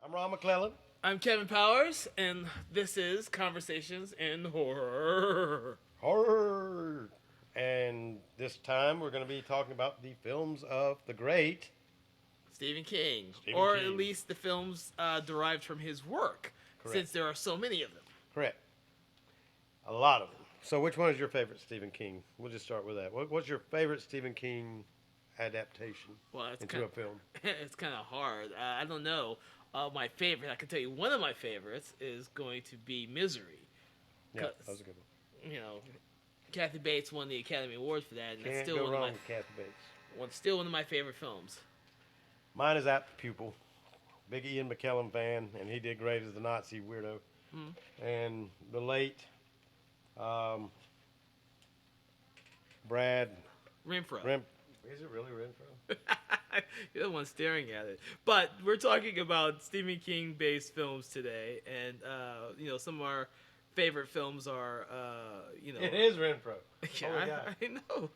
I'm Ron McLellen. I'm Kevin Powers, and this is Conversations in Horror. Horror. And this time we're going to be talking about the films of the great Stephen King, Stephen or at King. least the films derived from his work, Correct. since there are so many of them. Correct. A lot of them. So which one is your favorite Stephen King? We'll just start with that. What's your favorite Stephen King adaptation Well, it's into kind a film? it's kind of hard. I don't know. My favorite, I can tell you, one of my favorites is going to be Misery, Yeah, because that was a good one. you know Kathy Bates won the Academy Award for that, and that's Can't still go one of wrong my with Kathy Bates. still one of my favorite films. Mine is Apt Pupil. Big Ian McKellen fan, and he did great as the Nazi weirdo. Mm. And the late um, Brad Renfro. Rim. Is it really Renfro? You're the one staring at it. But we're talking about Stephen King based films today, and some of our favorite films are It is Renfro. yeah, Oh my God. I know.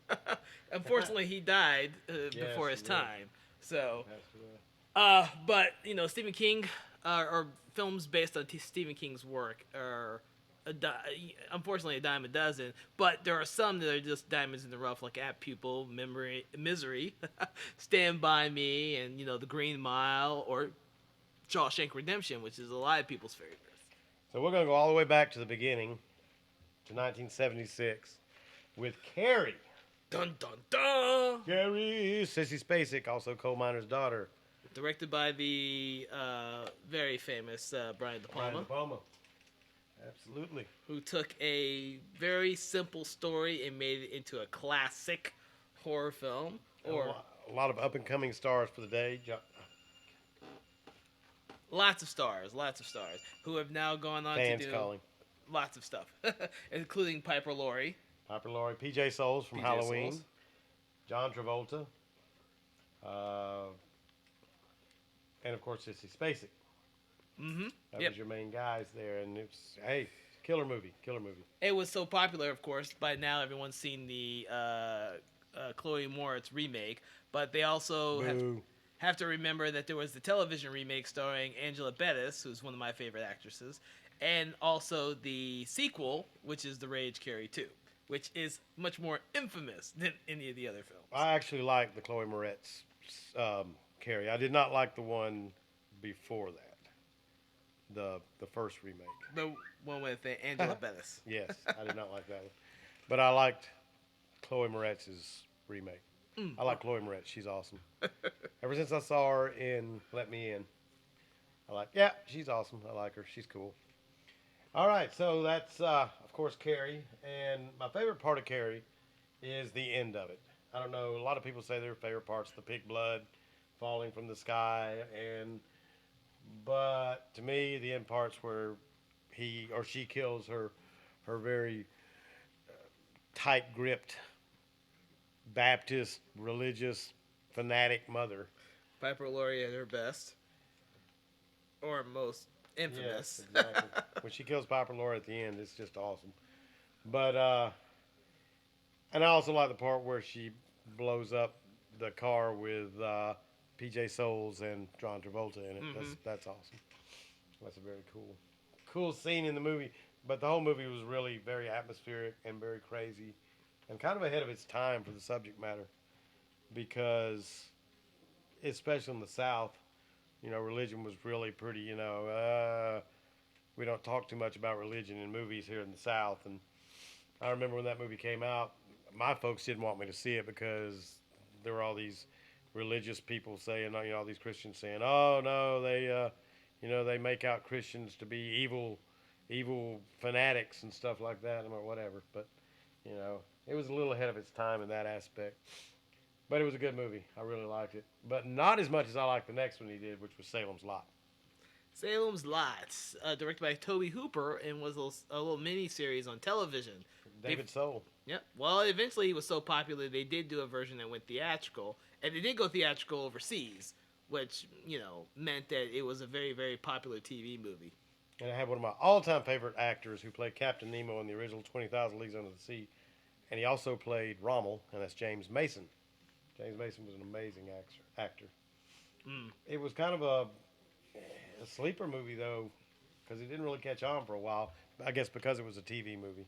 Unfortunately, he died before his he did. time. So, Passed away. but Stephen King or films based on Stephen King's work are unfortunately a dime a dozen, but there are some that are just diamonds in the rough, like Apt Pupil, Misery, Stand By Me, and The Green Mile, or Shawshank Redemption, which is a lot of people's favorites. So we're going to go all the way back to the beginning, to 1976, with Carrie. Dun dun dun! Carrie, Sissy Spacek, also coal miner's daughter. Directed by the very famous Brian De Palma. Brian De Palma. Absolutely. Who took a very simple story and made it into a classic horror film. Or A lot of up and coming stars for the day. lots of stars, who have now gone on Fans to do calling. lots of stuff, including Piper Laurie, Piper Laurie, PJ Souls from PJ Halloween, Souls. John Travolta, and of course Sissy Spacek. Mm-hmm. That Yep. was your main guys there, and it's killer movie. It was so popular, of course. By now, everyone's seen the Chloe Moritz remake, but they also Boo. have to remember that there was the television remake starring Angela Bettis, who's one of my favorite actresses, and also the sequel, which is The Rage Carrie 2, which is much more infamous than any of the other films. I actually like the Chloe Moretz Carrie. I did not like the one before that. The first remake. The one with Angela Bettis. Yes, I did not like that one. But I liked Chloe Moretz's remake. I like Chloe Moretz. She's awesome. Ever since I saw her in Let Me In, yeah, she's awesome. I like her. She's cool. All right, so that's, of course, Carrie. And my favorite part of Carrie is the end of it. I don't know. A lot of people say their favorite part's the pig blood falling from the sky. But to me, the end part's where he or she kills her very tight-gripped Baptist religious fanatic mother. Piper Laurie at her best, or most infamous. Yes, exactly. When she kills Piper Laurie at the end, it's just awesome. But and I also like the part where she blows up the car with PJ Souls and John Travolta in it. Mm-hmm. That's awesome. That's a very cool scene in the movie. But the whole movie was really very atmospheric and very crazy, and kind of ahead of its time for the subject matter, because especially in the South, religion was really pretty. We don't talk too much about religion in movies here in the South, and I remember when that movie came out, my folks didn't want me to see it because there were all these religious people saying, all these Christians saying, "Oh no, they make out Christians to be evil fanatics and stuff like that," or whatever. But it was a little ahead of its time in that aspect. But it was a good movie. I really liked it, but not as much as I liked the next one he did, which was Salem's Lot. Salem's Lot, directed by Tobe Hooper, and was a little mini series on television. David Soul. Yep. Well, eventually he was so popular they did do a version that went theatrical, and they did go theatrical overseas, which meant that it was a very, very popular TV movie. And I have one of my all-time favorite actors who played Captain Nemo in the original 20,000 Leagues Under the Sea, and he also played Rommel, and that's James Mason. James Mason was an amazing actor. Mm. It was kind of A sleeper movie though, because it didn't really catch on for a while. I guess because it was a TV movie.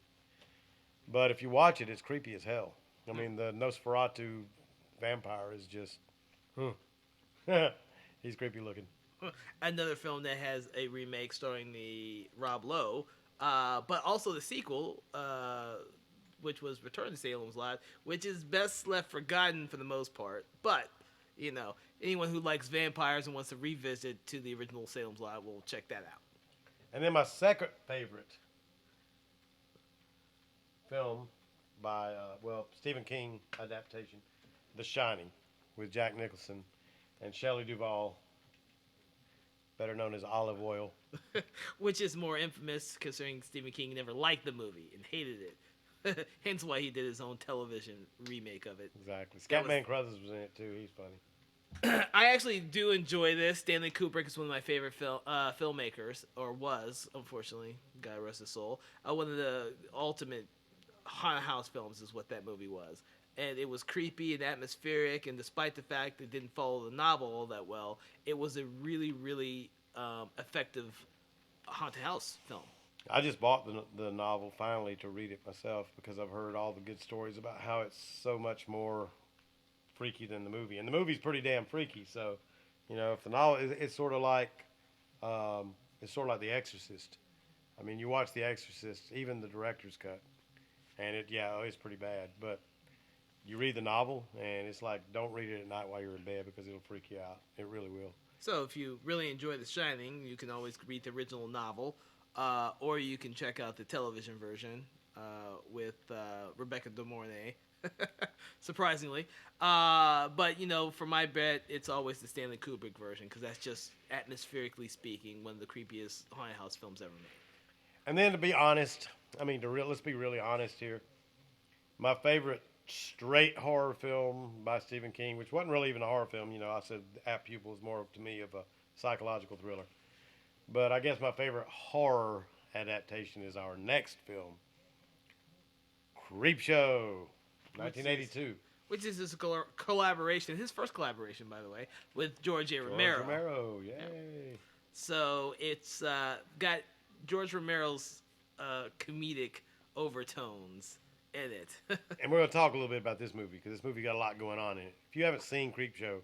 But if you watch it, it's creepy as hell. I mean, the Nosferatu vampire is just, he's creepy looking. Another film that has a remake starring the Rob Lowe, but also the sequel, which was Return to Salem's Lot, which is best left forgotten for the most part. But anyone who likes vampires and wants to revisit to the original Salem's Lot will check that out. And then my second favorite film by, Stephen King adaptation, The Shining, with Jack Nicholson and Shelley Duvall, better known as Olive Oil. Which is more infamous considering Stephen King never liked the movie and hated it. Hence why he did his own television remake of it. Exactly. Scatman Crothers was in it too. He's funny. I actually do enjoy this. Stanley Kubrick is one of my favorite filmmakers, or was, unfortunately. God rest his soul. One of the ultimate haunted house films is what that movie was. And it was creepy and atmospheric, and despite the fact it didn't follow the novel all that well, it was a really, really effective haunted house film. I just bought the novel finally to read it myself because I've heard all the good stories about how it's so much more freaky than the movie, and the movie's pretty damn freaky. So, if the novel, it's sort of like, The Exorcist. I mean, you watch The Exorcist, even the director's cut, and it's pretty bad. But you read the novel, and it's like, don't read it at night while you're in bed because it'll freak you out. It really will. So if you really enjoy The Shining, you can always read the original novel, or you can check out the television version with Rebecca De Mornay. Surprisingly, but for my bet, it's always the Stanley Kubrick version because that's just atmospherically speaking one of the creepiest haunted house films ever made. And then to be honest, let's be really honest here. My favorite straight horror film by Stephen King, which wasn't really even a horror film, I said Apt Pupil is more to me of a psychological thriller. But I guess my favorite horror adaptation is our next film, Creepshow. 1982. Which is his collaboration, his first collaboration, by the way, with George A. Romero. George Romero, yay. So it's got George Romero's comedic overtones in it. And we're going to talk a little bit about this movie, because this movie got a lot going on in it. If you haven't seen Creepshow,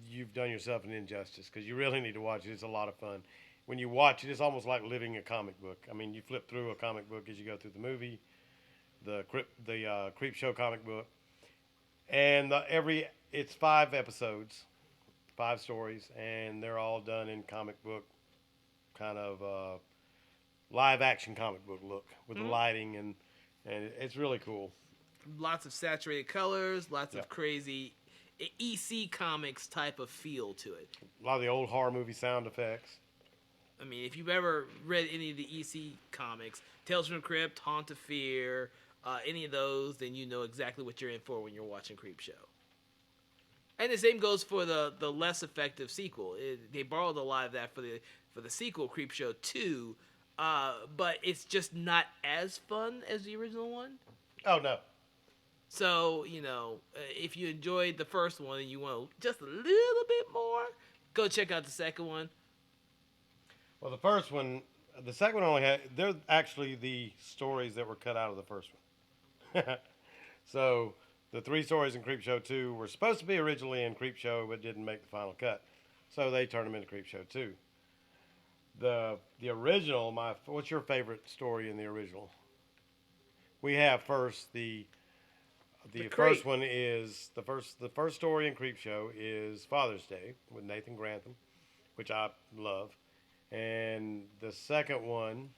you've done yourself an injustice, because you really need to watch it. It's a lot of fun. When you watch it, it's almost like living a comic book. I mean, you flip through a comic book as you go through the movie. The Creepshow comic book, and it's 5 episodes, 5 stories, and they're all done in comic book kind of live action comic book look with the lighting, and it's really cool. Lots of saturated colors, lots of crazy EC Comics type of feel to it. A lot of the old horror movie sound effects. I mean, if you've ever read any of the EC Comics, Tales from the Crypt, Haunt of Fear, any of those, then you know exactly what you're in for when you're watching Creepshow. And the same goes for the less effective sequel. They borrowed a lot of that for the sequel, Creepshow 2, but it's just not as fun as the original one. Oh, no. So, if you enjoyed the first one and you want just a little bit more, go check out the second one. Well, the second one they're actually the stories that were cut out of the first one. So the 3 stories in Creepshow 2 were supposed to be originally in Creepshow, but didn't make the final cut. So they turned them into Creepshow 2. The original, what's your favorite story in the original? We have first the first one is the first story in Creepshow is Father's Day with Nathan Grantham, which I love. And the second one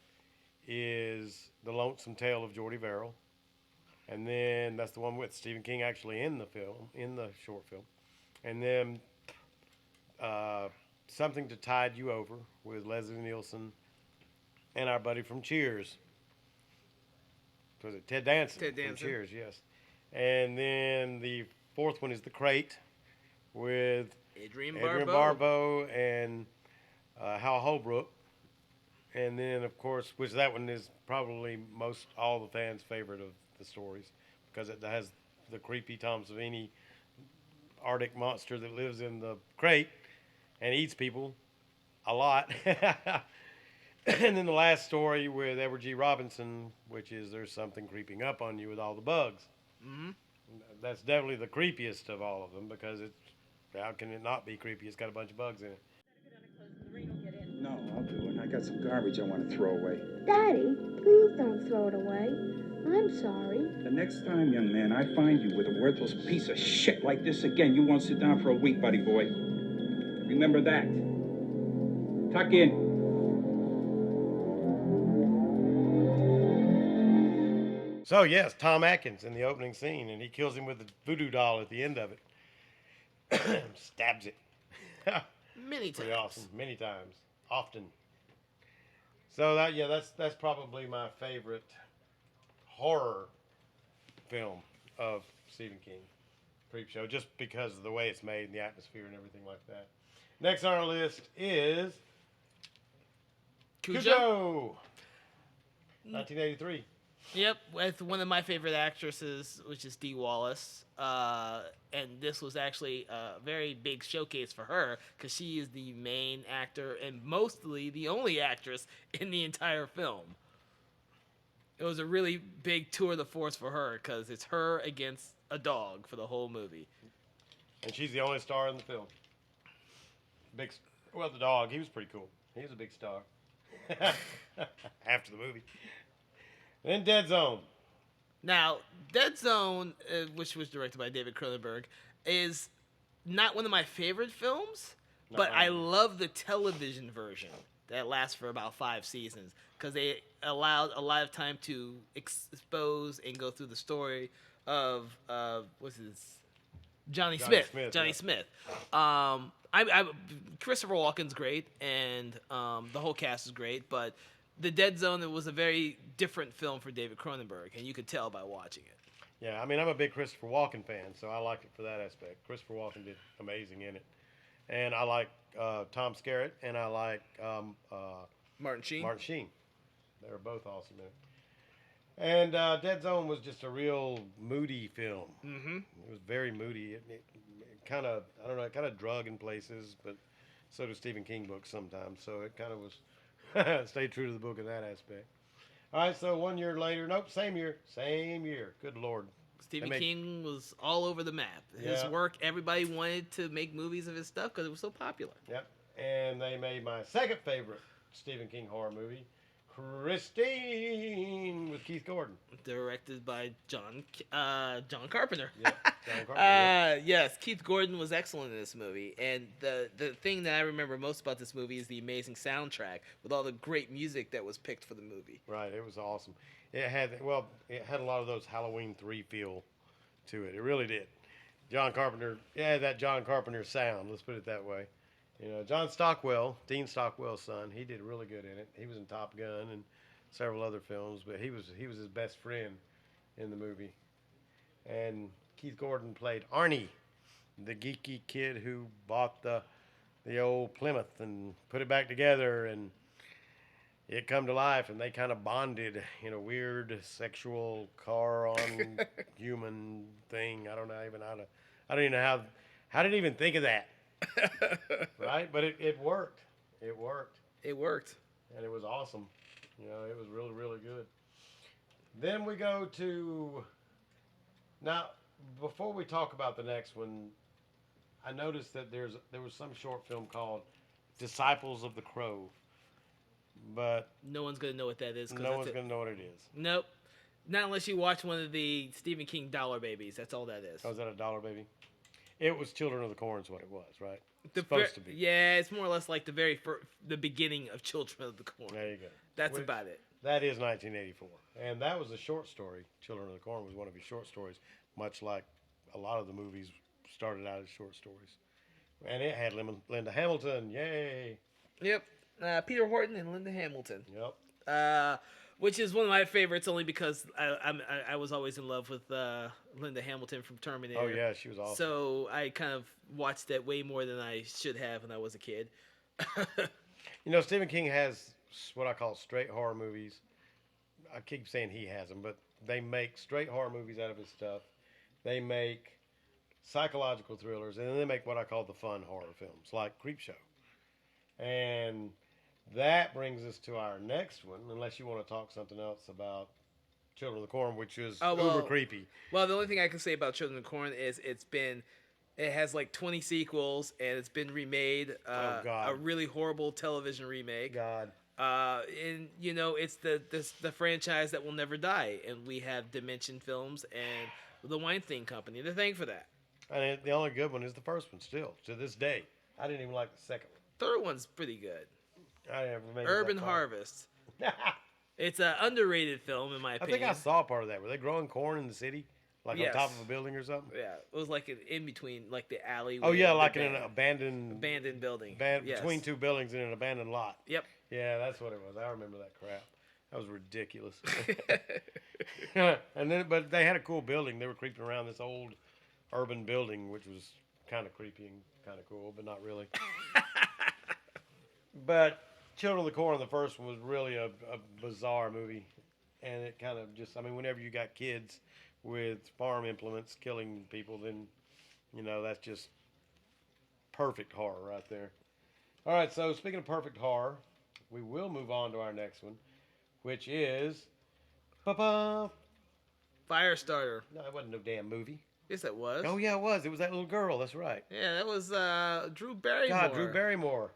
is The Lonesome Tale of Geordie Verrill. And then that's the one with Stephen King actually in the short film. And then Something to Tide You Over with Leslie Nielsen and our buddy from Cheers. Was it Ted Danson? Ted Danson. From Cheers, yes. And then the fourth one is The Crate with Adrian Barbeau and Hal Holbrook. And then, of course, which that one is probably all the fans' favorite of the stories, because it has the creepy Tom Savini Arctic monster that lives in the crate and eats people a lot. And then the last story with Edward G. Robinson, which is there's something creeping up on you with all the bugs. Mm-hmm. That's definitely the creepiest of all of them because it's how can it not be creepy? It's got a bunch of bugs in it. No, I'll do it. I got some garbage I want to throw away. Daddy, please don't throw it away. I'm sorry. The next time, young man, I find you with a worthless piece of shit like this again, you won't sit down for a week, buddy boy. Remember that. Tuck in. So yes, Tom Atkins in the opening scene, and he kills him with the voodoo doll at the end of it. Stabs it. Many times. Pretty awesome. Many times. Often. So that's probably my favorite horror film of Stephen King. Creepshow, just because of the way it's made and the atmosphere and everything like that. Next on our list is Cujo. 1983. Yep, with one of my favorite actresses, which is Dee Wallace. And this was actually a very big showcase for her because she is the main actor and mostly the only actress in the entire film. It was a really big tour de force for her because it's her against a dog for the whole movie. And she's the only star in the film. Well, the dog, he was pretty cool. He was a big star. After the movie. Then Dead Zone. Now, Dead Zone, which was directed by David Cronenberg, is not one of my favorite films, but I love the television version that lasts for about 5 seasons because they allowed a lot of time to expose and go through the story of what's his Johnny Smith. Johnny Smith. Christopher Walken's great, and the whole cast is great, but the Dead Zone, it was a very different film for David Cronenberg, and you could tell by watching it. Yeah, I mean, I'm a big Christopher Walken fan, so I liked it for that aspect. Christopher Walken did amazing in it. And I like Tom Skerritt, and I like Martin Sheen. They were both awesome in it. And Dead Zone was just a real moody film. Mm-hmm. It was very moody. It kind of, I don't know, it kind of drug in places, but so do Stephen King books sometimes. So it kind of was, stayed true to the book in that aspect. All right, so 1 year later, same year. Good Lord. Stephen King was all over the map. His work, everybody wanted to make movies of his stuff because it was so popular. Yep. And they made my second favorite Stephen King horror movie, Christine, with Keith Gordon. Directed by John Carpenter. Yeah, John Carpenter. Yes, Keith Gordon was excellent in this movie. And the thing that I remember most about this movie is the amazing soundtrack with all the great music that was picked for the movie. Right, it was awesome. It had a lot of those Halloween 3 feel to it. It really did. John Carpenter, that John Carpenter sound, let's put it that way. You know, Dean Stockwell's son, he did really good in it. He was in Top Gun and several other films, but he was his best friend in the movie. And Keith Gordon played Arnie, the geeky kid who bought the old Plymouth and put it back together, and it come to life, and they kind of bonded in a weird sexual car on human thing. I don't even know how did he even think of that. Right? But it worked. It worked. It worked. And it was awesome. You know, it was really, really good. Then we go to, now, before we talk about the next one, I noticed that there was some short film called Disciples of the Crow. But no one's going to know what that is. No one's going to know what it is. Nope. Not unless you watch one of the Stephen King Dollar Babies. That's all that is. Oh, is that a Dollar Baby? It was Children of the Corn is what it was, right? Supposed to be. Yeah, it's more or less like the beginning of Children of the Corn. There you go. That's about it. That is 1984. And that was a short story. Children of the Corn was one of his short stories, much like a lot of the movies started out as short stories. And it had Linda Hamilton. Yay. Yep. Peter Horton and Linda Hamilton. Yep. Which is one of my favorites only because I was always in love with Linda Hamilton from Terminator. Oh, yeah, she was awesome. So I kind of watched that way more than I should have when I was a kid. You know, Stephen King has what I call straight horror movies. I keep saying he has them, but they make straight horror movies out of his stuff. They make psychological thrillers, and then they make what I call the fun horror films, like Creepshow. And that brings us to our next one, unless you want to talk something else about Children of the Corn, which is Oh, uber creepy. Well, the only thing I can say about Children of the Corn is it has like 20 sequels and it's been remade. Oh, God. A really horrible television remake. God. And you know, it's the franchise that will never die, and we have Dimension Films and the Weinstein Company to thank for that. And the only good one is the first one, still to this day. I didn't even like the second Third one's pretty good. one. I never made it Urban that far. Harvest. It's an underrated film in my I opinion. think I saw part of that. Were they growing corn in the city, like Yes. on top of a building or something? Yeah, it was like in between, like the alley. Oh yeah, like in an abandoned building. Yes. between two buildings in an abandoned lot. Yep. Yeah, that's what it was. I remember that crap. That was ridiculous. And then, but they had a cool building. They were creeping around this old urban building, which was kind of creepy and kind of cool, but not really. But Children of the Corn, the first one, was really a bizarre movie, and it kind of just, I mean, whenever you got kids with farm implements killing people, then you know that's just perfect horror right there. All right, so speaking of perfect horror, we will move on to our next one, which is ba-ba. Firestarter. No, it wasn't no damn movie. Yes, it was. Oh yeah, it was. It was that little girl. That's right. Yeah, that was Drew Barrymore. God, Drew Barrymore.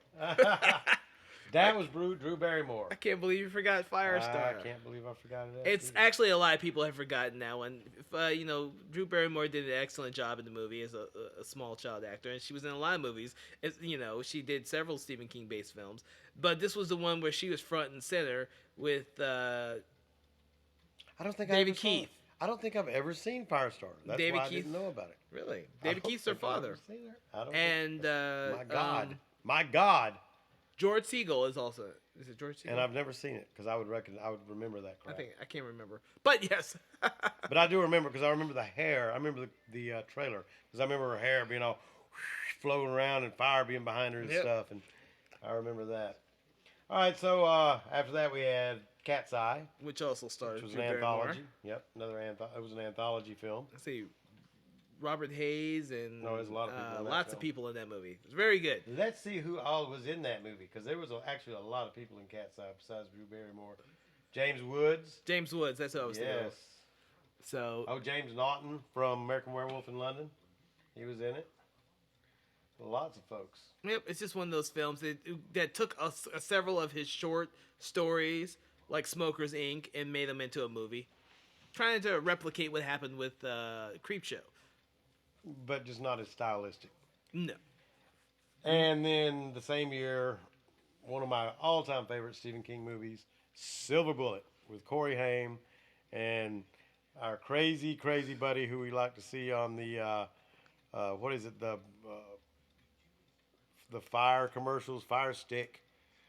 That was Drew Barrymore. I can't believe you forgot Firestarter. I can't believe I forgot it. It's actually a lot of people have forgotten that one. You know, Drew Barrymore did an excellent job in the movie as a small child actor, and she was in a lot of movies. You know, she did several Stephen King based films, but this was the one where she was front and center with I don't think David I ever saw Keith. it. I don't think I've ever seen Firestarter. That's David why I Keith. didn't know about it. Really, I David don't Keith's her think I've father, ever seen her. I don't and think- my God, my God. George Siegel is also. Is it George Siegel? And I've never seen it because I would remember that crap. I can't remember, but yes. But I do remember because I remember the hair. I remember the trailer because I remember her hair being all floating around and fire being behind her and Yep. stuff, and I remember that. All right, so after that we had Cat's Eye, Which also starred which was Drew an Barrymore. anthology. Yep, another it was an anthology film. Let's see, Robert Hayes and No, there's a lot of people in that lots of film. people in that movie. It's very good. Let's see who all was in that movie because there was actually a lot of people in Cat's Eye besides Drew Barrymore. James Woods. James Woods, that's what I was thinking Yes. of. So Oh, James Naughton from American Werewolf in London. He was in it. Lots of folks. yep, it's just one of those films that took several of his short stories, like Smokers Inc., and made them into a movie, trying to replicate what happened with Creepshow. But just not as stylistic. No, And then the same year, one of my all-time favorite Stephen King movies, Silver Bullet, with Corey Haim and our crazy, crazy buddy who we like to see on the what is it, the fire commercials, Fire Stick.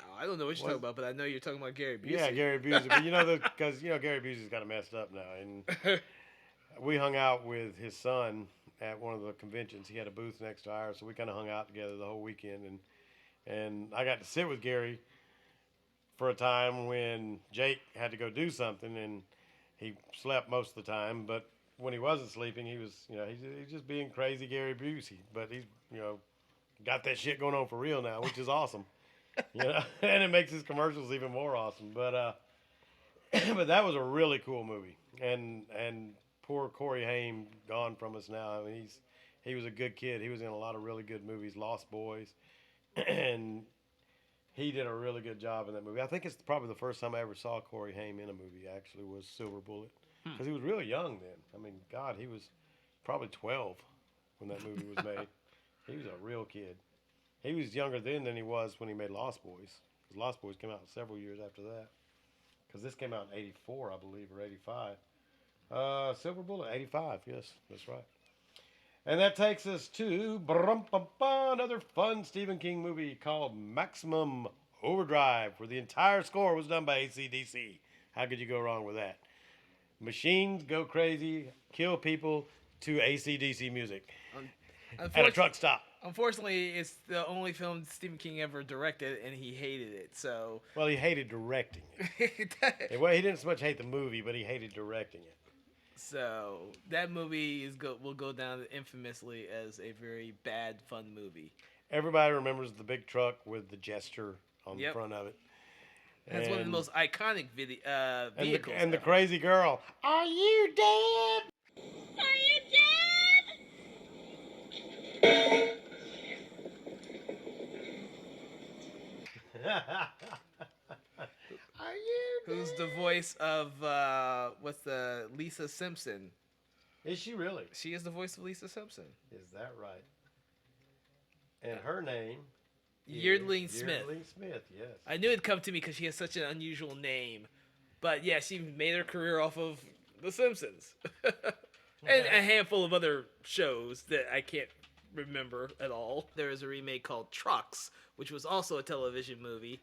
oh, I don't know what you're talking about, but I know you're talking about Gary Busey. Yeah, Gary Busey. But you know, because Gary Busey's kind of messed up now, and we hung out with his son at one of the conventions. He had a booth next to ours, so we kind of hung out together the whole weekend, and I got to sit with Gary for a time when Jake had to go do something, and he slept most of the time. But when he wasn't sleeping, he was, he's just being crazy Gary Busey. But he's, got that shit going on for real now, which is awesome. And it makes his commercials even more awesome. But but that was a really cool movie, and poor Corey Haim gone from us now. I mean, he was a good kid. He was in a lot of really good movies, Lost Boys, and he did a really good job in that movie. I think it's probably the first time I ever saw Corey Haim in a movie. Actually, was Silver Bullet, because he was really young then. I mean, God, he was probably 12 when that movie was made. He was a real kid. He was younger then than he was when he made Lost Boys, because Lost Boys came out several years after that. Because this came out in 84, I believe, or 85. Silver Bullet, 85. Yes, that's right. And that takes us to another fun Stephen King movie called Maximum Overdrive, where the entire score was done by AC/DC. How could you go wrong with that? Machines go crazy, kill people to AC/DC music at a truck stop. Unfortunately, it's the only film Stephen King ever directed, and he hated it. So, Well, he hated directing it. Well, he didn't so much hate the movie, but he hated directing it. so that movie will go down infamously as a very bad fun movie. Everybody remembers the big truck with the jester on the Yep. front of it. That's one of the And- most iconic vehicles. and the ever. crazy girl. Are you dead? Are you dead? Are you dead? Who's the voice of what's the Lisa Simpson? Is she really? She is the voice of Lisa Simpson. Is that right? And her name Yeardling is Smith. Yeardling Smith, yes. I knew it'd come to me because she has such an unusual name. But yeah, she made her career off of The Simpsons. And a handful of other shows that I can't remember at all. There is a remake called Trucks, which was also a television movie.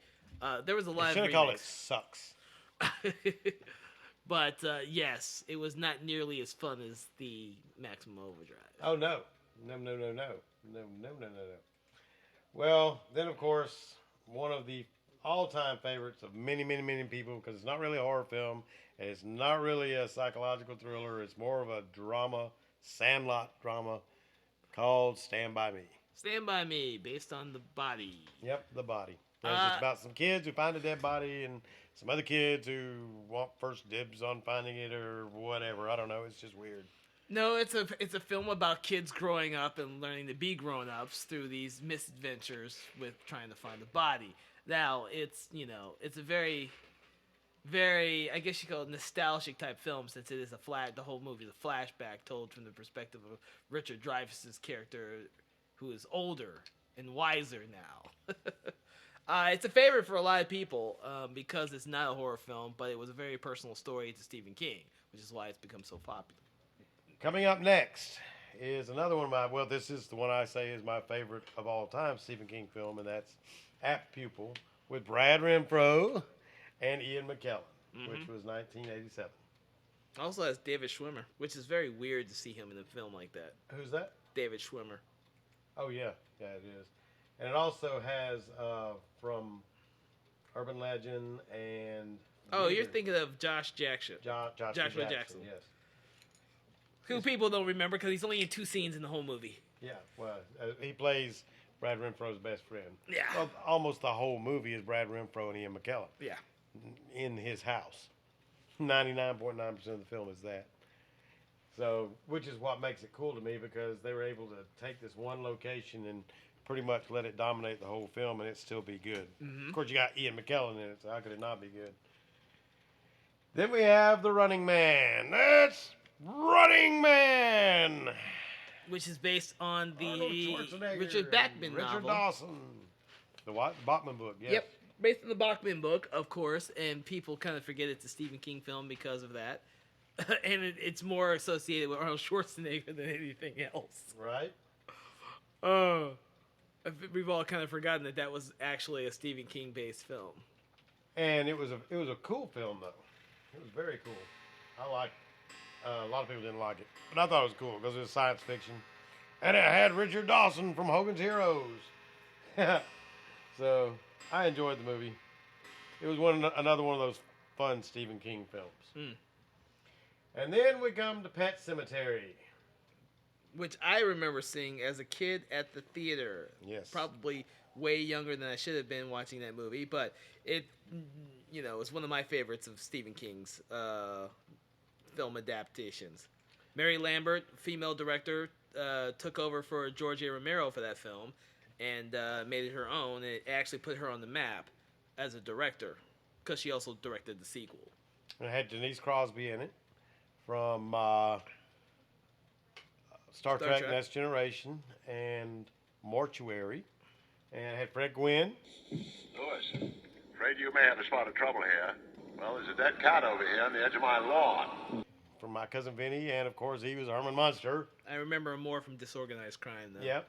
There was a lot I of should have called it remakes. Sucks. But yes, it was not nearly as fun as the Maximum Overdrive. Oh, no. No, no, no, no. No, no, no, no, no. Well, then, of course, one of the all-time favorites of many, many, many people, because it's not really a horror film, and it's not really a psychological thriller. It's more of a drama, Sandlot drama, called Stand By Me. Stand By Me, based on The Body. Yep, The Body. And it's just about some kids who find a dead body and some other kids who want first dibs on finding it or whatever. I don't know. It's just weird. No, it's a film about kids growing up and learning to be grown-ups through these misadventures with trying to find the body. Now, it's a very, very, I guess you call it nostalgic type film, since it is the whole movie is a flashback told from the perspective of Richard Dreyfuss's character, who is older and wiser now. It's a favorite for a lot of people because it's not a horror film, but it was a very personal story to Stephen King, which is why it's become so popular. Coming up next is another one of my, well, this is the one I say is my favorite of all time Stephen King film, and that's Apt Pupil with Brad Renfro and Ian McKellen, which was 1987. Also has David Schwimmer, which is very weird to see him in a film like that. Who's that? David Schwimmer. Oh, yeah. Yeah, it is. And it also has from Urban Legend and... Oh, you're thinking of Josh Jackson. Joshua Jackson. Yes. Who people don't remember because he's only in 2 scenes in the whole movie. Yeah, well, he plays Brad Renfro's best friend. Yeah. Well, almost the whole movie is Brad Renfro and Ian McKellen Yeah. in his house. 99.9% of the film is that. So, which is what makes it cool to me, because they were able to take this one location and pretty much let it dominate the whole film and it still be good. Of course, you got Ian McKellen in it, so how could it not be good? Then we have The Running Man. That's Running Man. Which is based on Arnold the Schwarzenegger Richard and Bachman Richard novel. Dawson. The what? Bachman book, yes. Yep. Based on the Bachman book, of course, and people kind of forget it's a Stephen King film because of that. And it's more associated with Arnold Schwarzenegger than anything else. Right? We've all kind of forgotten that was actually a Stephen King based film. And it was a cool film, though. It was very cool. I liked it. A lot of people didn't like it, but I thought it was cool because it was science fiction. And it had Richard Dawson from Hogan's Heroes. So I enjoyed the movie. It was another one of those fun Stephen King films. And then we come to Pet Sematary. Which I remember seeing as a kid at the theater. Yes. Probably way younger than I should have been watching that movie, but it, it's one of my favorites of Stephen King's film adaptations. Mary Lambert, female director, took over for George A. Romero for that film and made it her own. And it actually put her on the map as a director because she also directed the sequel. It had Denise Crosby in it from Star Trek Next Generation and Mortuary. And it had Fred Gwynn. Lewis, afraid you may have a spot of trouble here. Well, there's a dead cat over here on the edge of my lawn. From My Cousin Vinny, and of course he was Herman Munster. I remember more from Disorganized Crime, though. Yep,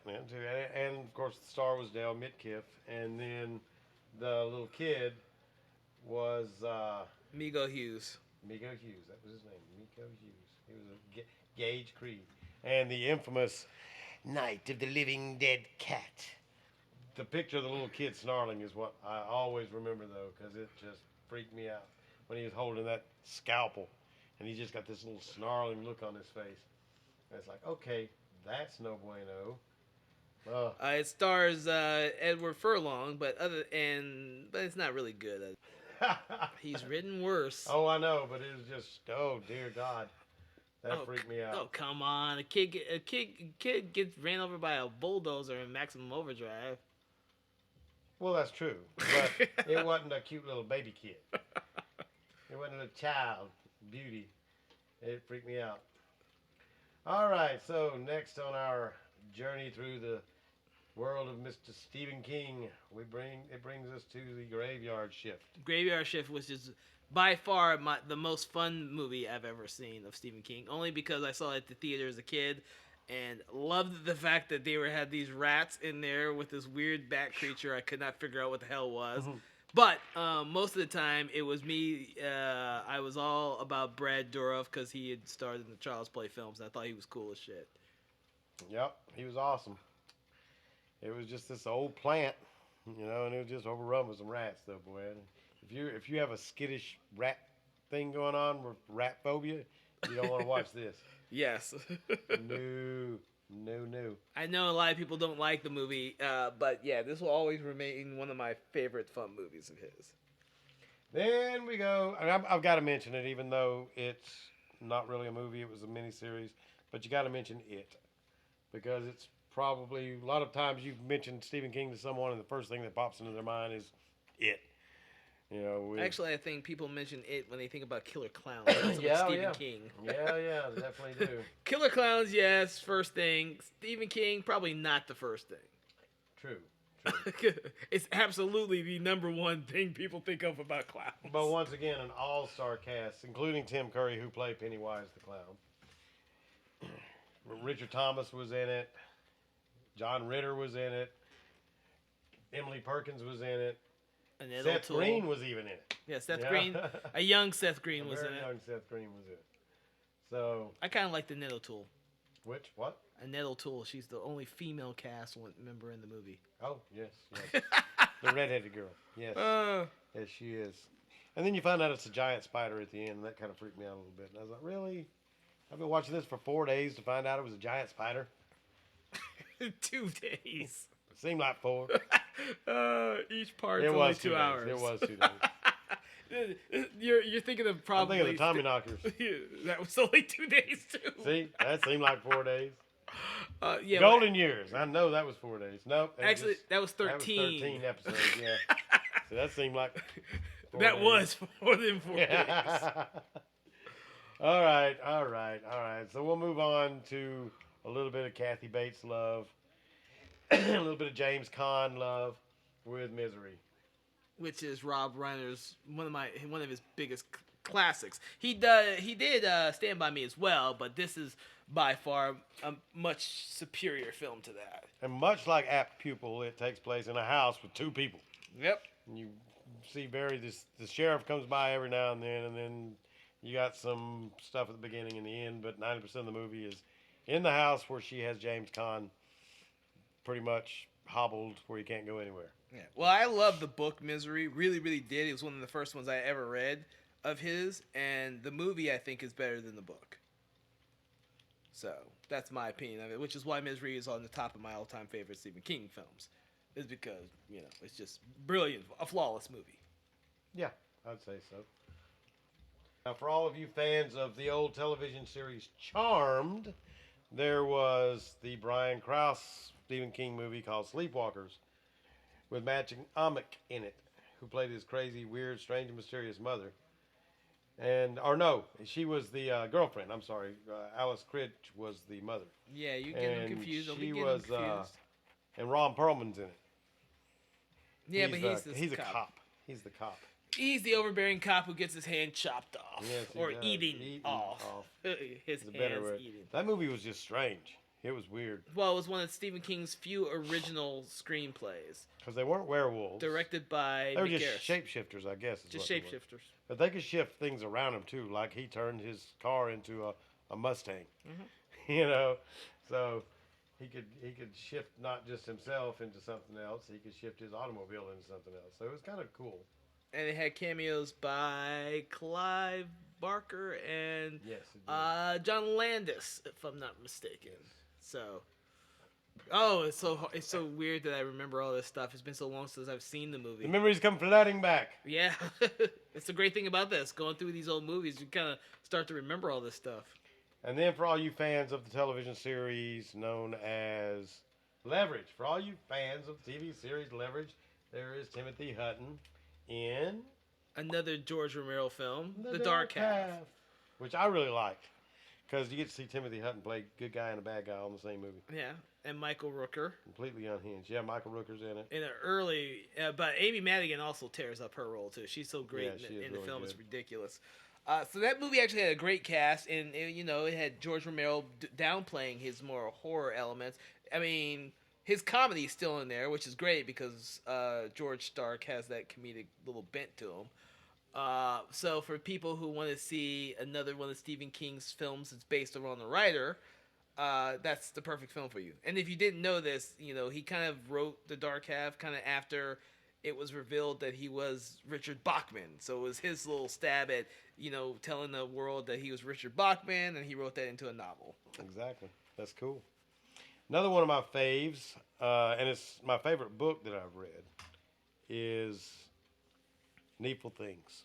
and of course the star was Dale Mitkiff, and then the little kid was Migo Hughes. Migo Hughes. That was his name, Migo Hughes. He was a Gage Creed, and the infamous Night of the Living Dead Cat. The picture of the little kid snarling is what I always remember, though, because it just freaked me out when he was holding that scalpel. And he just got this little snarling look on his face. And it's like, okay, that's no bueno. Oh. It stars Edward Furlong, but it's not really good. He's written worse. Oh, I know, but it was just, oh dear God, that freaked me out. Oh, come on! A kid gets ran over by a bulldozer in Maximum Overdrive. Well, that's true, but it wasn't a cute little baby kid. It wasn't a child beauty. It freaked me out. All right, so next on our journey through the world of Mr. Stephen King, it brings us to the Graveyard Shift. Graveyard Shift was just by far the most fun movie I've ever seen of Stephen King. Only because I saw it at the theater as a kid, and loved the fact that they had these rats in there with this weird bat creature I could not figure out what the hell was. Mm-hmm. But most of the time, it was me. I was all about Brad Dourif because he had starred in the Child's Play films, and I thought he was cool as shit. Yep, he was awesome. It was just this old plant, and it was just overrun with some rats, though, boy. If you have a skittish rat thing going on with rat phobia, you don't want to watch this. Yes. No. I know a lot of people don't like the movie, but yeah, this will always remain one of my favorite fun movies of his. Then we go, and I've got to mention it, even though it's not really a movie, it was a miniseries, but you got to mention it, because it's probably, a lot of times you've mentioned Stephen King to someone, and the first thing that pops into their mind is it. Actually, I think people mention it when they think about Killer Clowns. That's Stephen King. Yeah, they definitely do. Killer Clowns, yes, first thing. Stephen King, probably not the first thing. True. It's absolutely the number one thing people think of about clowns. But once again, an all-star cast, including Tim Curry, who played Pennywise the Clown. Richard Thomas was in it. John Ritter was in it. Emily Perkins was in it. Seth Green was even in it. Yeah, Seth Green. A young Seth Green was in it. Young Seth Green was in it. So I kind of like the Annette O'Toole. What? Annette O'Toole. She's the only female cast member in the movie. Oh, yes. The redheaded girl. Yes. Yes, she is. And then you find out it's a giant spider at the end, and that kind of freaked me out a little bit. And I was like, really? I've been watching this for 4 days to find out it was a giant spider? 2 days. It seemed like 4. Each part's only 2 hours. It was 2 days. You're thinking of probably... I'm thinking of the Tommyknockers. That was only 2 days, too. See? That seemed like 4 days. Yeah, Golden Years. I know that was 4 days. Nope. Actually, that was 13. That was 13 episodes, yeah. So that seemed like 4 that days. was more than 4 days. All right. So we'll move on to a little bit of Kathy Bates love. A little bit of James Caan love with Misery. Which is Rob Reiner's one of his biggest classics. He did Stand By Me as well, but this is by far a much superior film to that. And much like Apt Pupil, it takes place in a house with 2 people. Yep. And you see the sheriff comes by every now and then you got some stuff at the beginning and the end, but 90% of the movie is in the house where she has James Caan pretty much hobbled where he can't go anywhere. Yeah. Well, I love the book Misery. Really, really did. It was one of the first ones I ever read of his, and the movie I think is better than the book. So that's my opinion of it, which is why Misery is on the top of my all-time favorite Stephen King films. Is because it's just brilliant, a flawless movie. Yeah, I'd say so. Now, for all of you fans of the old television series Charmed, there was the Brian Krause Stephen King movie called Sleepwalkers with Matching Amick in it, who played his crazy, weird, strange, and mysterious mother. She was the girlfriend. I'm sorry. Alice Critch was the mother. Yeah, you're getting confused. She was, and Ron Perlman's in it. Yeah, but he's a cop. He's the cop. He's the overbearing cop who gets his hand chopped off. Yes, or does. eating off. His hands eating. That movie was just strange. It was weird. Well, it was one of Stephen King's few original screenplays. Because they weren't werewolves. Directed by They were Mick just Garris. shapeshifters, I guess. Just shapeshifters. But they could shift things around him, too. Like he turned his car into a Mustang. Mm-hmm. So he could shift not just himself into something else. He could shift his automobile into something else. So it was kind of cool. And it had cameos by Clive Barker and Yes, John Landis, if I'm not mistaken. So Oh, it's so weird that I remember all this stuff. It's been so long since I've seen the movie. The memories come flooding back. Yeah, it's the great thing about this. Going through these old movies, you kind of start to remember all this stuff. And then for all you fans of the television series known as Leverage, for all you fans of the TV series Leverage, there is Timothy Hutton in Another George Romero film, The Dark Half. which I really liked because you get to see Timothy Hutton play good guy and a bad guy on the same movie. Yeah, and Michael Rooker Completely unhinged. Yeah, Michael Rooker's in it. in an early, but Amy Madigan also tears up her role too. She's so great Yeah, in, she the- is in the really film; good. it's ridiculous. So that movie actually had a great cast, and it had George Romero downplaying his more horror elements. I mean, his comedy is still in there, which is great because George Stark has that comedic little bent to him. So for people who want to see another one of Stephen King's films that's based around the writer, that's the perfect film for you. And if you didn't know this, he kind of wrote The Dark Half kind of after it was revealed that he was Richard Bachman. So it was his little stab at, telling the world that he was Richard Bachman, and he wrote that into a novel. Exactly. That's cool. Another one of my faves, and it's my favorite book that I've read, is Needful Things.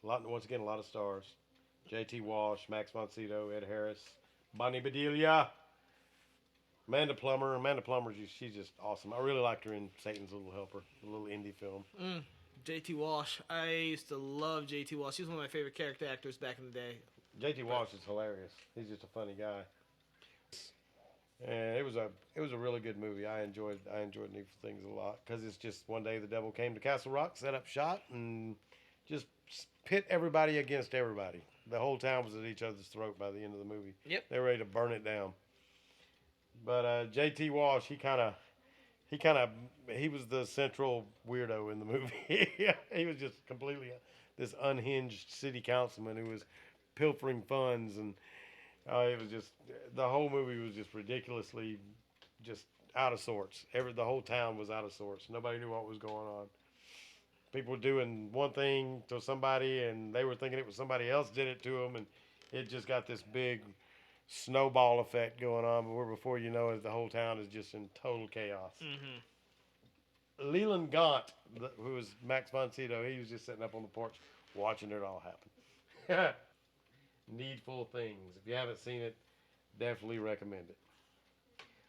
Once again, a lot of stars. J.T. Walsh, Max von Sydow, Ed Harris, Bonnie Bedelia, Amanda Plummer. Amanda Plummer, she's just awesome. I really liked her in Satan's Little Helper, a little indie film. J.T. Walsh. I used to love J.T. Walsh. He was one of my favorite character actors back in the day. J.T. Walsh is hilarious. He's just a funny guy. And it was a really good movie. I enjoyed Needful Things a lot because it's just one day the devil came to Castle Rock, set up shop, and just pit everybody against everybody. The whole town was at each other's throat by the end of the movie. Yep. They were ready to burn it down. But J.T. Walsh, he was the central weirdo in the movie. He was just completely this unhinged city councilman who was pilfering funds, and it was just the whole movie was just ridiculously just out of sorts. The whole town was out of sorts. Nobody knew what was going on. People were doing one thing to somebody, and they were thinking it was somebody else did it to them, and it just got this big snowball effect going on. But before you know it, the whole town is just in total chaos. Mm-hmm. Leland Gaunt, who was Max von Sydow, he was just sitting up on the porch watching it all happen. Needful Things. If you haven't seen it, definitely recommend it.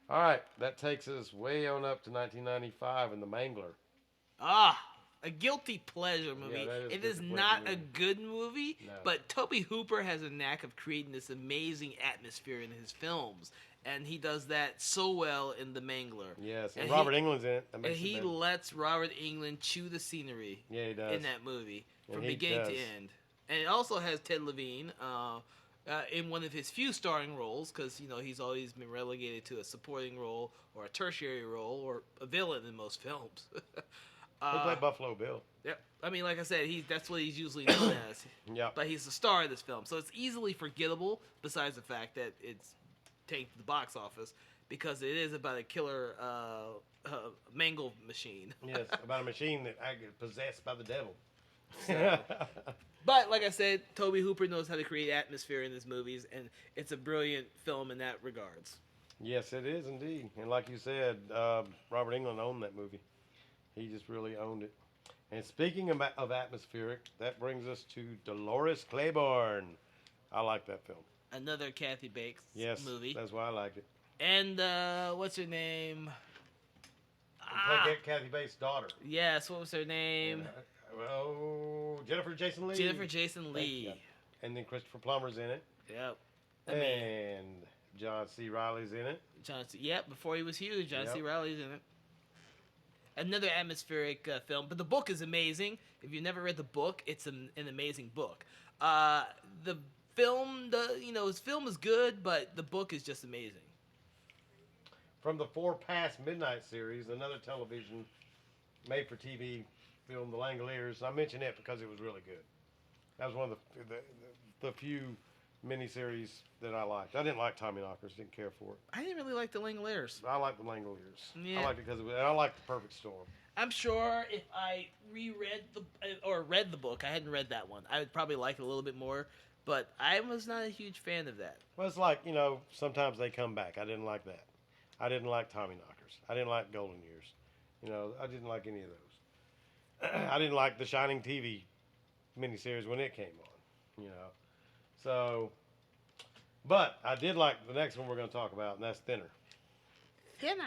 All right, that takes us way on up to 1995 in The Mangler. A guilty pleasure movie. that is It a is guilty not pleasure a good movie, No. but Toby Hooper has a knack of creating this amazing atmosphere in his films, and he does that so well in The Mangler. Yes, and And Robert Englund's in it. That And makes it he better. lets Robert Englund chew the scenery Yeah, he does. in that movie And from he beginning to does. end. And it also has Ted Levine in one of his few starring roles, because he's always been relegated to a supporting role or a tertiary role or a villain in most films. He played Buffalo Bill. Yeah, I mean, like I said, that's what he's usually known as. Yeah. But he's the star of this film, so it's easily forgettable. Besides the fact that it's tanked the box office because it is about a killer mangle machine. Yes, about a machine that I get possessed by the devil. But like I said, Toby Hooper knows how to create atmosphere in his movies, and it's a brilliant film in that regards. Yes, it is indeed. And like you said, Robert Englund owned that movie. He just really owned it. And speaking of atmospheric, that brings us to Dolores Claiborne. I like that film. Another Kathy Bates Yes, movie. that's why I liked it. And what's her name? Played Kathy Bates' daughter. Yes, what was her name? Jennifer Jason Leigh. Jennifer Jason Leigh. Yeah. And then Christopher Plummer's in it. Yep. And John C. Reilly's in it. Yep, before he was huge, John C. Yep. Reilly's in it. Another atmospheric film, but the book is amazing. If you've never read the book, it's an amazing book. The film, his film is good, but the book is just amazing. From the Four Past Midnight series, another television made-for-TV film, The Langoliers. I mention it because it was really good. That was one of the few miniseries that I liked. I didn't like Tommyknockers, didn't care for it. I didn't really like the Langoliers. I liked The Langoliers. Yeah. I liked it because I liked The Perfect Storm. I'm sure if I read the book, I hadn't read that one, I would probably like it a little bit more, but I was not a huge fan of that. Well, it's like, sometimes they come back. I didn't like that. I didn't like Tommy Knockers. I didn't like Golden Years. You know, I didn't like any of those. I didn't like the Shining TV miniseries when it came on. You know, so. But I did like the next one we're going to talk about, and that's Thinner. Thinner.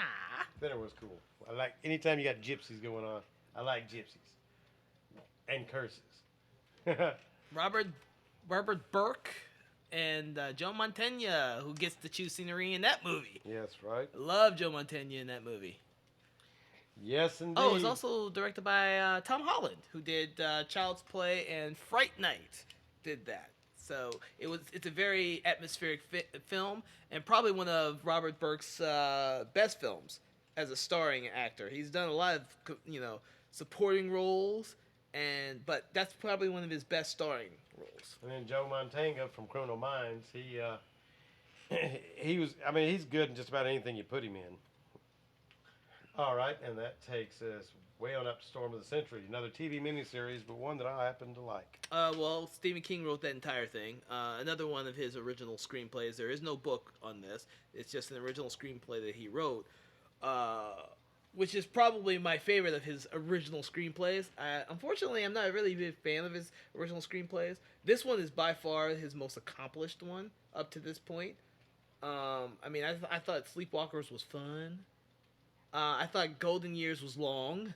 Thinner was cool. I like anytime you got gypsies going on. I like gypsies and curses. Robert Burke and Joe Mantegna, who gets to choose scenery in that movie. Yes, right. Love Joe Mantegna in that movie. Yes, indeed. Oh, it was also directed by Tom Holland, who did Child's Play and Fright Night. Did that. So it's a very atmospheric film, and probably one of Robert Burke's best films as a starring actor. He's done a lot of supporting roles, but that's probably one of his best starring roles. And then Joe Mantegna from Criminal Minds, he was. I mean, he's good in just about anything you put him in. All right, and that takes us way on up to Storm of the Century, another TV miniseries, but one that I happen to like. Well, Stephen King wrote that entire thing. Another one of his original screenplays. There is no book on this. It's just an original screenplay that he wrote, which is probably my favorite of his original screenplays. Unfortunately, I'm not a really big fan of his original screenplays. This one is by far his most accomplished one up to this point. I mean, I thought Sleepwalkers was fun. I thought Golden Years was long.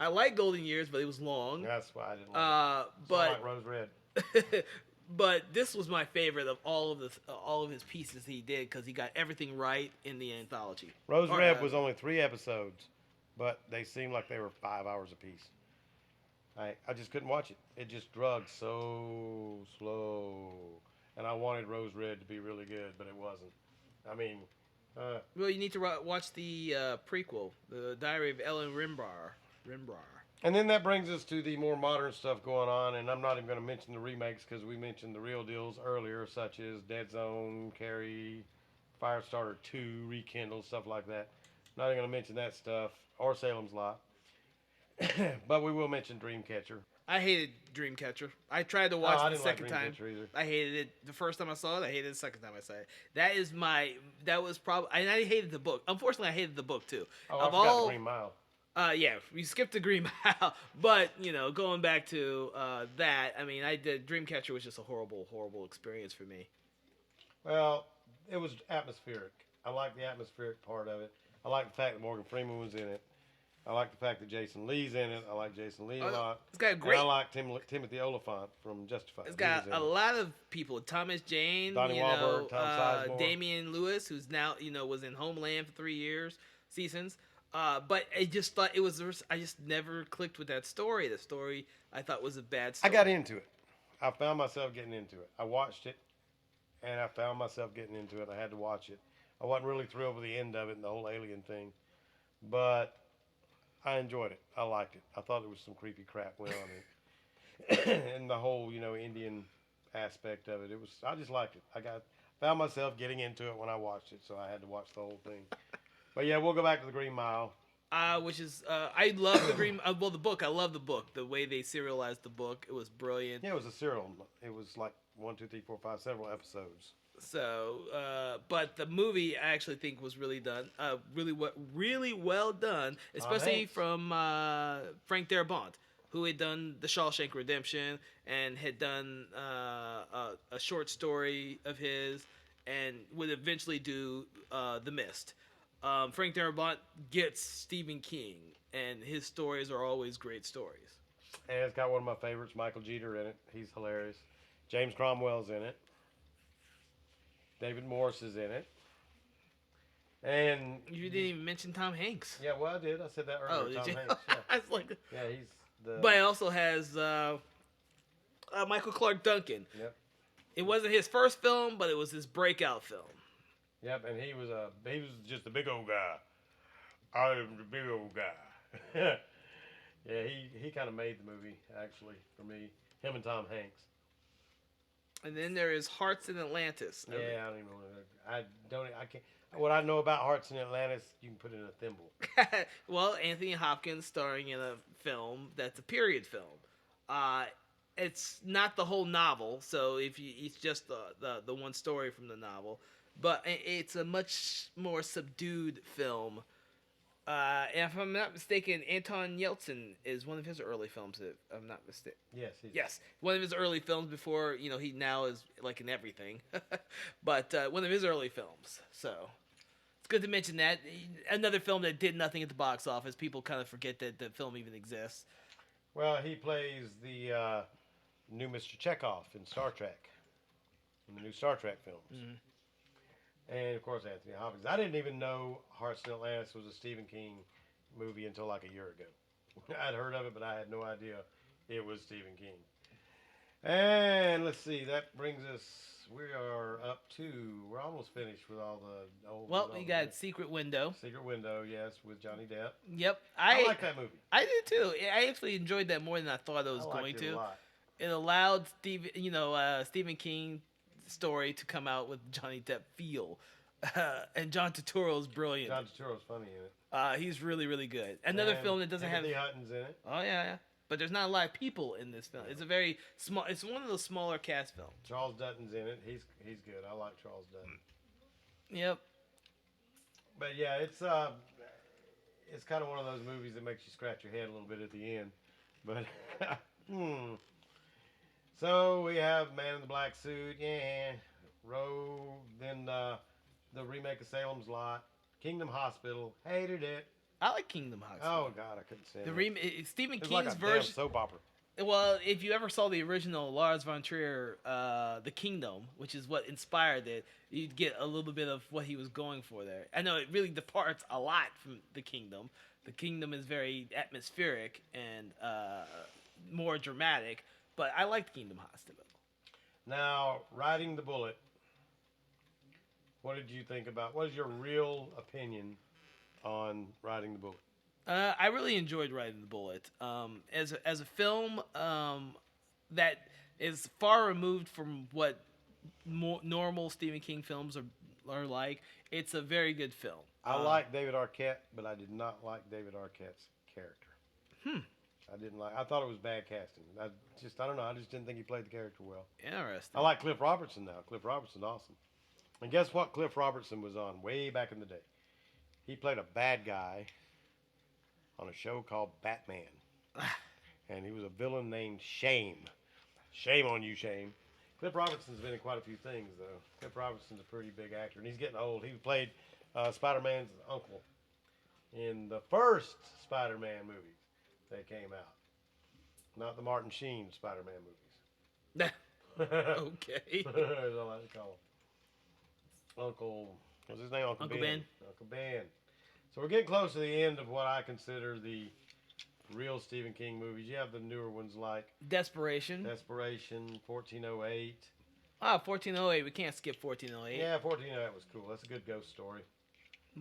I like Golden Years, but it was long. That's why I didn't like it. But like Rose Red. but this was my favorite of all of his pieces he did because he got everything right in the anthology. Rose Red was only 3 episodes, but they seemed like they were 5 hours apiece. I just couldn't watch it. It just drugged so slow, and I wanted Rose Red to be really good, but it wasn't. I mean. Well, you need to watch the prequel, The Diary of Ellen Rimbar. And then that brings us to the more modern stuff going on, and I'm not even going to mention the remakes because we mentioned the real deals earlier, such as Dead Zone, Carrie, Firestarter 2, Rekindle, stuff like that. Not even going to mention that stuff, or Salem's Lot. But we will mention Dreamcatcher. I hated Dreamcatcher. I tried to watch it the second time. Either. I hated it the first time I saw it. I hated it the second time I saw it. That was probably. And I hated the book. Unfortunately, I hated the book too. Oh, I forgot the Green Mile. Yeah, we skipped the Green Mile, but going back to that, I mean, Dreamcatcher was just a horrible, horrible experience for me. Well, it was atmospheric. I like the atmospheric part of it. I like the fact that Morgan Freeman was in it. I like the fact that Jason Lee's in it. I like Jason Lee a lot. It's got great. And I like Timothy Oliphant from Justified. It's got a lot of people. Thomas Jane, Donnie Wahlberg, Tom Sizemore, Damian Lewis, who's now was in Homeland for 3 seasons. But I just thought it was. I just never clicked with that story. The story I thought was a bad story. I got into it. I found myself getting into it. I watched it, and I found myself getting into it. I had to watch it. I wasn't really thrilled with the end of it and the whole alien thing, but I enjoyed it. I liked it. I thought there was some creepy crap went on in it. And the whole, Indian aspect of it. I just liked it. Found myself getting into it when I watched it, so I had to watch the whole thing. But yeah, we'll go back to the Green Mile. Which is, I love the Green, the book. I love the book. The way they serialized the book, it was brilliant. Yeah, it was a serial. It was like 1, 2, 3, 4, 5, several episodes. So, but the movie I actually think was really done, really well done, especially from Frank Darabont, who had done The Shawshank Redemption and had done a short story of his, and would eventually do The Mist. Frank Darabont gets Stephen King, and his stories are always great stories. And it's got one of my favorites, Michael Jeter, in it. He's hilarious. James Cromwell's in it. David Morse is in it. And you didn't even mention Tom Hanks. Yeah, well, I did. I said that earlier. Oh, did Tom you? Hanks. Yeah. I was like, yeah, he's the. But it also has Michael Clark Duncan. Yep. It wasn't his first film, but it was his breakout film. Yep, and he was just a big old guy. I am the big old guy. Yeah, he kind of made the movie actually for me. Him and Tom Hanks. And then there is Hearts in Atlantis. Yeah, I don't even know. I can't. What I know about Hearts in Atlantis, you can put in a thimble. Well, Anthony Hopkins starring in a film that's a period film. It's not the whole novel, so it's just the one story from the novel. but it's a much more subdued film. And if I'm not mistaken, Anton Yeltsin is one of his early films. If I'm not mistaken. Yes, one of his early films before he now is like in everything, but one of his early films. So it's good to mention that. Another film that did nothing at the box office. People kind of forget that the film even exists. Well, he plays the new Mr. Chekhov in Star Trek, in the new Star Trek films. Mm-hmm. And, of course, Anthony Hopkins. I didn't even know Hearts in Atlantis was a Stephen King movie until like a year ago. I'd heard of it, but I had no idea it was Stephen King. And let's see, that brings us, we are up to, we're almost finished with all the old. Well, you got Secret Window. Secret Window, yes, with Johnny Depp. Yep. I like that movie. I did too. I actually enjoyed that more than I thought I was going to. A lot. It allowed Stephen King story to come out with Johnny Depp feel. And John Turturro's brilliant. John Turturro's funny in it. He's really, really good. Another film that doesn't Timothy have Hutton's in it. Oh yeah. But there's not a lot of people in this film. It's a very small. It's one of those smaller cast films. Charles Dutton's in it. He's good. I like Charles Dutton. Yep. But yeah, it's kind of one of those movies that makes you scratch your head a little bit at the end. But So we have Man in the Black Suit, yeah. Then the remake of Salem's Lot, Kingdom Hospital, hated it. I like Kingdom Hospital. Oh God, I couldn't stand it. Stephen It's King's like a version. damn soap opera. Well, if you ever saw the original Lars von Trier, The Kingdom, which is what inspired it, you'd get a little bit of what he was going for there. I know it really departs a lot from The Kingdom. The Kingdom is very atmospheric and more dramatic, but I liked Kingdom Hospital. Now, Riding the Bullet. What did you think about? What is your real opinion on Riding the Bullet? I really enjoyed Riding the Bullet. As a film that is far removed from what normal Stephen King films are like, it's a very good film. I like David Arquette, but I did not like David Arquette's character. I thought it was bad casting. I don't know. I just didn't think he played the character well. Interesting. I like Cliff Robertson now. Cliff Robertson's awesome. And guess what Cliff Robertson was on way back in the day? He played a bad guy on a show called Batman. And he was a villain named Shame. Shame on you, Shame. Cliff Robertson's been in quite a few things, though. Cliff Robertson's a pretty big actor, and he's getting old. He played Spider-Man's uncle in the first Spider-Man movies that came out. Not the Martin Sheen Spider-Man movies. Okay. That's all I like to call him. Uncle, what's his name? Uncle Ben. Uncle Ben. So we're getting close to the end of what I consider the real Stephen King movies. You have the newer ones like Desperation, 1408. 1408. We can't skip 1408. Yeah, 1408 was cool. That's a good ghost story.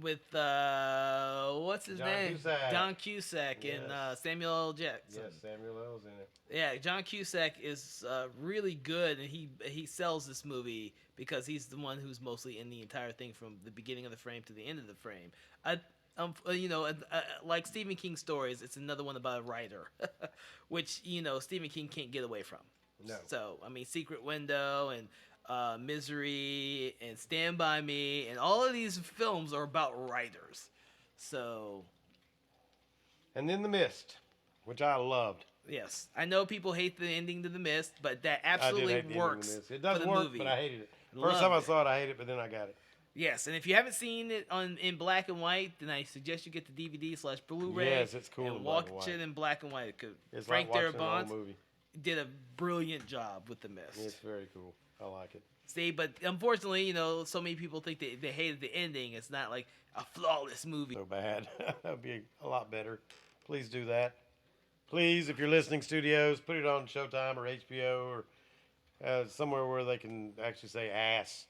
With what's his name? Cusack. John Cusack and Samuel L. Jackson. Yes, Samuel L's in it. Yeah, John Cusack is really good, and he sells this movie because he's the one who's mostly in the entire thing from the beginning of the frame to the end of the frame. Like Stephen King stories, it's another one about a writer, which Stephen King can't get away from. No. So Secret Window and Misery and Stand By Me and all of these films are about writers. So. And then The Mist, which I loved. Yes, I know people hate the ending to The Mist, but that absolutely works. It does for the work, movie. but I hated it. First time I saw it, I hated it, but then I got it. Yes, and if you haven't seen it in black and white, then I suggest you get the DVD/Blu-ray. Yes, it's cool. And watch it in black and white. It's Frank like watching Darabont an old movie. did a brilliant job with The Mist. It's very cool. I like it. See, but unfortunately, so many people think they hated the ending. It's not like a flawless movie. So bad. That'd be a lot better. Please do that. Please, if you're listening, studios, put it on Showtime or HBO or somewhere where they can actually say ass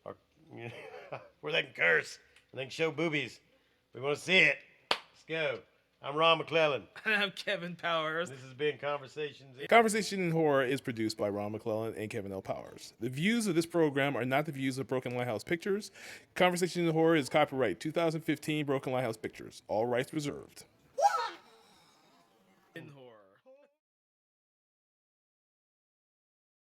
or where they can curse and they can show boobies. We want to see it. Let's go. I'm Ron McLellen. I'm Kevin Powers. This has been Conversations. Conversation in Horror is produced by Ron McLellen and Kevin L. Powers. The views of this program are not the views of Broken Lighthouse Pictures. Conversation in Horror is copyright 2015 Broken Lighthouse Pictures. All rights reserved.